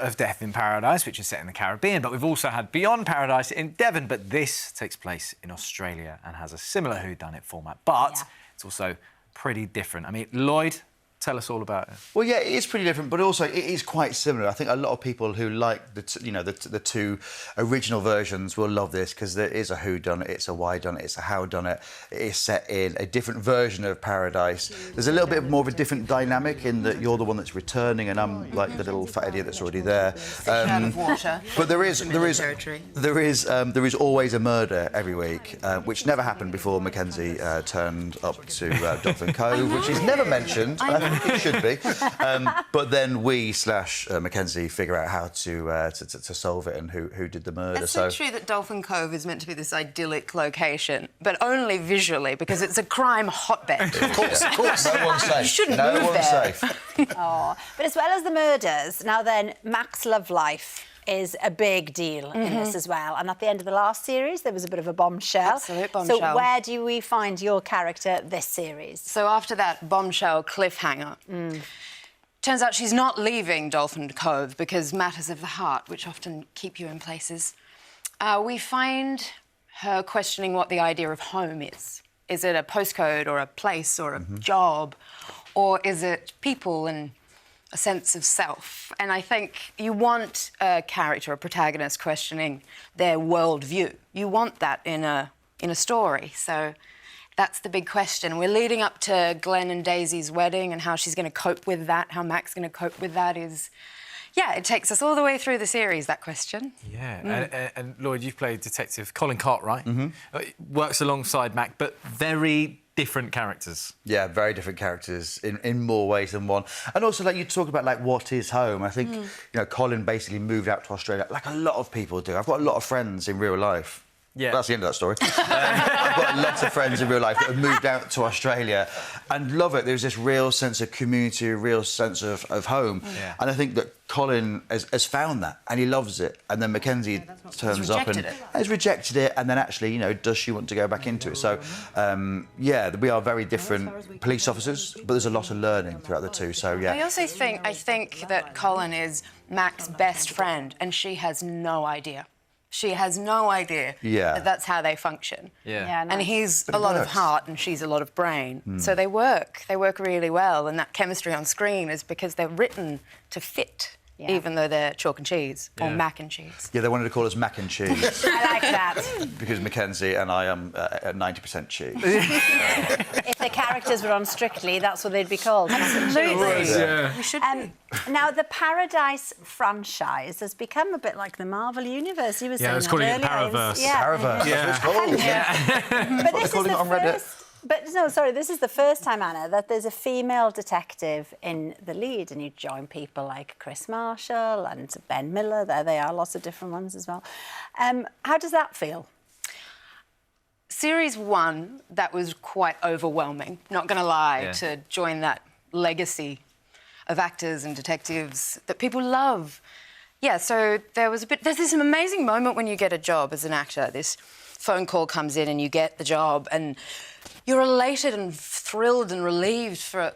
of Death in Paradise, which is set in the Caribbean, but we've also had Beyond Paradise in Devon, but this takes place in Australia and has a similar whodunit format, but it's also pretty different. I mean, Lloyd, tell us all about it. Well, yeah, it is pretty different, but also it is quite similar. I think a lot of people who like the two original versions will love this because there is a whodunit, it's a whydunit, it's a howdunit. It is set in a different version of Paradise. There's a little bit more of a different dynamic in that you're the one that's returning and I'm like the little fat idiot that's already there. But there is always a murder every week, which never happened before Mackenzie turned up to Dolphin Cove, which is never mentioned. It should be, but then Mackenzie figure out how to solve it and who did the murder. It's so true that Dolphin Cove is meant to be this idyllic location, but only visually because it's a crime hotbed. Of course, no one's safe. You shouldn't move there. No one's safe. Oh, but as well as the murders, now then, Mac's love life is a big deal in this as well. And at the end of the last series, there was a bit of a bombshell. Absolute bombshell. So where do we find your character this series? So after that bombshell cliffhanger, turns out she's not leaving Dolphin Cove because matters of the heart, which often keep you in places. We find her questioning what the idea of home is. Is it a postcode or a place or a job? Or is it people and a sense of self? And I think you want a character, a protagonist, questioning their worldview. You want that in a story. So that's the big question. We're leading up to Glenn and Daisy's wedding and how she's going to cope with that, how Mac's going to cope with that is... Yeah, it takes us all the way through the series, that question. Yeah, and Lloyd, you've played Detective Colin Cartwright. Works alongside Mac, but very different characters. Yeah, very different characters in more ways than one. And also, like, you talk about, like, what is home? I think, you know, Colin basically moved out to Australia, like a lot of people do. I've got a lot of friends in real life. Yeah. That's the end of that story. I've got lots of friends in real life that have moved out to Australia and love it. There's this real sense of community, a real sense of home. Yeah. And I think that Colin has found that and he loves it. And then Mackenzie turns up and has rejected it. And then actually, you know, does she want to go back into it? So, yeah, we are very different police officers, but there's a lot of learning throughout the two. So, yeah. I think that Colin is Mac's best friend and she has no idea. She has no idea that that's how they function. Yeah. And he's a lot of heart and she's a lot of brain. So they work really well. And that chemistry on screen is because they're written to fit, even though they're chalk and cheese or mac and cheese. Yeah, they wanted to call us mac and cheese. I like that. Because Mackenzie and I am at 90% cheese. If the characters were on Strictly, that's what they'd be called. Absolutely. Yeah. We should be. Now, the Paradise franchise has become a bit like the Marvel universe. You were saying I was calling it Paraverse. Paraverse, that's what it's called. But this is the first... But no, sorry, this is the first time, Anna, that there's a female detective in the lead and you join people like Chris Marshall and Ben Miller. There they are, lots of different ones as well. How does that feel? Series 1, that was quite overwhelming, not going to lie, to join that legacy of actors and detectives that people love. Yeah, so there's this amazing moment when you get a job as an actor. This phone call comes in and you get the job and you're elated and thrilled and relieved for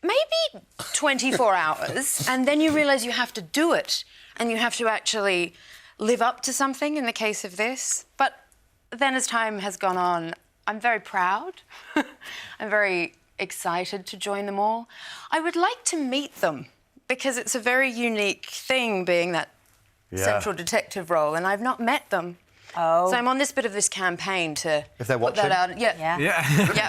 maybe 24 hours, and then you realise you have to do it and you have to actually live up to something in the case of this. But then as time has gone on, I'm very proud. I'm very excited to join them all. I would like to meet them because it's a very unique thing being that central detective role, and I've not met them. So I'm on this bit of this campaign to if they're watching. Put that out. You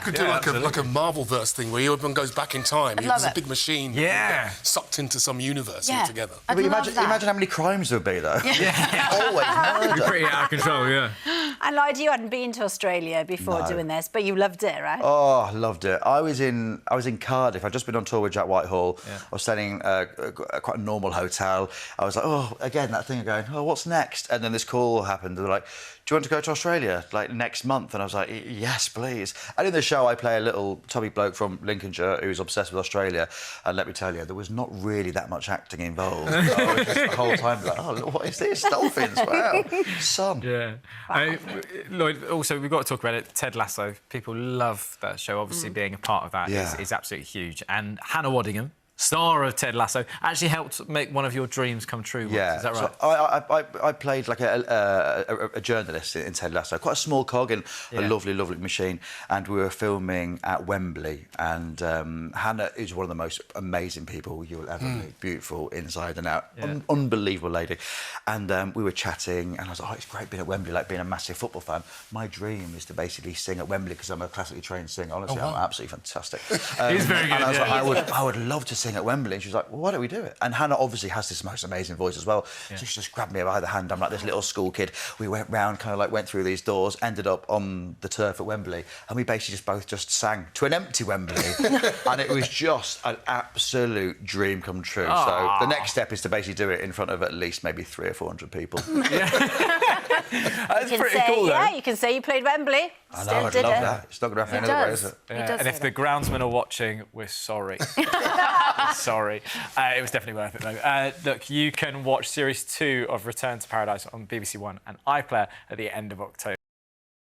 could do like a Marvel-verse thing where everyone goes back in time. There's a big machine. Yeah. Sucked into some universe altogether. I'd love that. Imagine how many crimes there would be, though. Always murder. You're pretty out of control, yeah. And Lloyd, you hadn't been to Australia before doing this, but you loved it, right? Oh, loved it. I was in Cardiff. I'd just been on tour with Jack Whitehall. I was staying quite a normal hotel. I was like, oh, again, that thing of going, oh, what's next? And then this call happened. They were like, do you want to go to Australia, like, next month? And I was like, yes, please. And in the show, I play a little tubby bloke from Lincolnshire who's obsessed with Australia. And let me tell you, there was not really that much acting involved. I was just the whole time like, oh, what is this? Dolphins, wow. Sun. Yeah. Lloyd, also, we've got to talk about it. Ted Lasso. People love that show. Obviously, being a part of that is absolutely huge. And Hannah Waddingham star of Ted Lasso, actually helped make one of your dreams come true once. Yeah. Is that right? So I played like a journalist in Ted Lasso, quite a small cog in a lovely, lovely machine, and we were filming at Wembley, and Hannah is one of the most amazing people you will ever meet. Beautiful inside and out. Unbelievable lady. And we were chatting, and I was like, oh, it's great being at Wembley, like being a massive football fan. My dream is to basically sing at Wembley because I'm a classically trained singer. Honestly, I'm absolutely fantastic. He's very good. And I was like, I would love to sing at Wembley. And she was like, well, why don't we do it? And Hannah obviously has this most amazing voice as well. So she just grabbed me by the hand. I'm like this little school kid. We went round, kind of like went through these doors, ended up on the turf at Wembley, and we basically just sang to an empty Wembley. And it was just an absolute dream come true. So the next step is to basically do it in front of at least maybe 300 or 400 people. That's pretty cool, though. Yeah, you can say you played Wembley. I know, I'd love that. It's not going to happen anyway, is it? Yeah. And if the groundsmen are watching, we're sorry. Sorry. It was definitely worth it, though. Look, you can watch Series 2 of Return to Paradise on BBC One and iPlayer at the end of October.